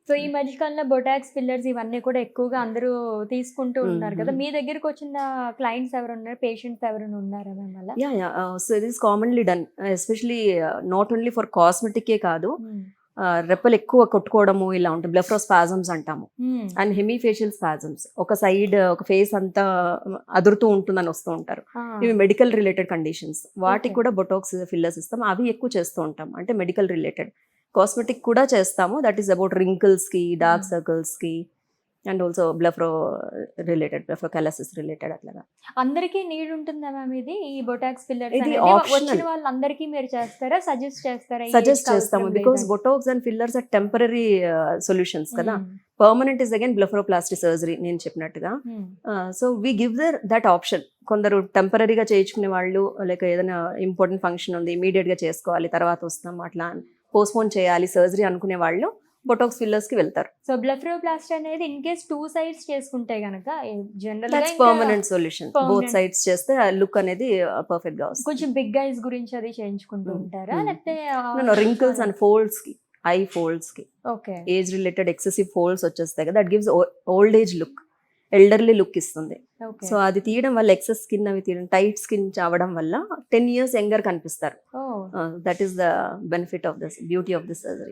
So ఈ మధ్య కాలంలో బొటాక్స్, ఫిల్లర్స్ ఇవన్నీ కూడా ఎక్కువగా అందరూ తీసుకుంటూ ఉన్నారు కదా! మీ దగ్గరకొచ్చిన క్లయింట్స్ ఎవరున్నారు? పేషెంట్స్ ఎవరైనా ఉన్నారా మ్యామ్ అలా? So it is commonly done, especially not only for కాస్మెటికే కాదు, హ్మ్. రెప్పలు ఎక్కువ కొట్టుకోవడము ఇలా ఉంటుంది, బ్లెఫ్రోస్పాజమ్స్ అంటాము, హ్మ్. అండ్ హెమీఫేషియల్ స్పాజమ్స్, ఒక సైడ్ ఒక ఫేస్ అంతా అదురుతూ ఉంటుందని వస్తూ ఉంటారు. ఆ! ఇవి మెడికల్ రిలేటెడ్ కండిషన్స్, వాటికి ఓకే. కూడా బొటాక్స్ ఫిల్లర్స్ ఇస్తాం. అవి ఎక్కువ చేస్తూ ఉంటాం, అంటే మెడికల్ రిలేటెడ్. కాస్మెటిక్ కూడా చేస్తాము, దట్ ఈస్ అబౌట్ రింకిల్స్కి, డార్క్ హ్మ్. సర్కిల్స్కి, అండ్ ఆల్సో బ్లెఫ్రోకాలసిస్ రిలేటెడ్ అట్లాగా. అందరికీ నీడ్ ఉంటుందా మ్యామ్ ఇది? ఈ బొటాక్స్, ఫిల్లర్స్ ఇది అనేది వచ్చిన ఆప్షనల్. వాళ్ళందరికీ మీరు చేస్తారా? సజెస్ట్ చేస్తారా? ఈ సజెస్ట్ ఏజ్‌కి చేస్తాము, అవసరం బికాస్ లేదని? Botox and fillers are temporary solutions కదా. Hmm. Permanent is again blepharoplasty surgery నేను చెప్పినట్టుగా. Hmm. So we give that option. కొందరు టెంపరరీగా చేయించుకునే వాళ్ళు, లేక ఏదైనా ఇంపార్టెంట్ ఫంక్షన్ ఉంది ఇమీడియట్ గా చేసుకోవాలి, తర్వాత వస్తాం అట్లా పోస్ట్పోన్ చేయాలి సర్జరీ అనుకునే వాళ్ళు బొటాక్స్ ఫిల్లర్స్ కి వెళ్తారు. సో బ్లెఫరోప్లాస్టీ అనేది ఇన్ కేస్ 2 సైడ్స్ చేసుకుంటే గనక జనరల్‌గా దట్స్ ఇంకా permanent solution. Both permanent sides చేస్తే లుక్ అనేది పర్ఫెక్ట్ గా వస్తుంది. కొంచెం బిగ్ ఐస్ గురించి అది చేయించుకుంటూ ఉంటారా? లేకపోతే రింకిల్స్ అండ్ ఫోల్డ్స్ కి, ఐ ఫోల్డ్స్ కి, okay. Age related excessive folds వచ్చేస్తాయి కదా, that gives old age look, elderly look ఇస్తుంది. ఓకే. సో అది తీయడం వల్ల, ఎక్సెస్ స్కిన్ అవి తీయడం, టైట్ స్కిన్ అవడం వల్ల 10 years యంగర్ కనిపిస్తారు. Oh! That is the benefit of this, beauty of this surgery.